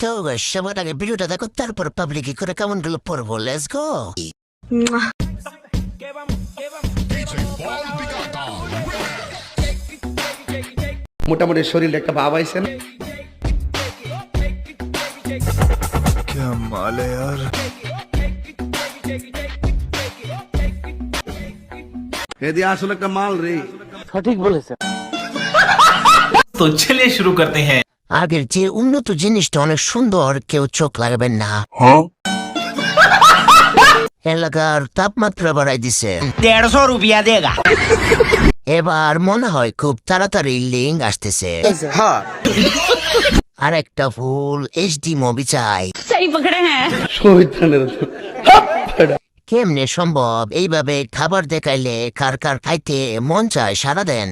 তো সবার আগে ভিডিওটা দেখো, তারপর পাবলিকে করে কেমন গুলো পড়বো। Let's go. মোটামুটি শরীরে একটা ভাব আইছে না? क्या माल है यार। এদি আসলে একটা মাল রে। तो चलिए शुरू करते हैं। আগের যে উন্নত জিনিসটা অনেক সুন্দর, কেউ চোখ লাগাবেন না। এলাকার তাপমাত্রা বাড়াই দিছে। 150 रुपया देगा। এবার মনে হয় খুব তাড়াতাড়ি লিঙ্ক আসতেছে। আর একটা ফুল এইচডি মুভি চাই। सही पकड़े हैं। শহীদানের কেমনে সম্ভব? এইভাবে খাবার দেখাইলে কার কার খাইতে মন চায় সারা দেন।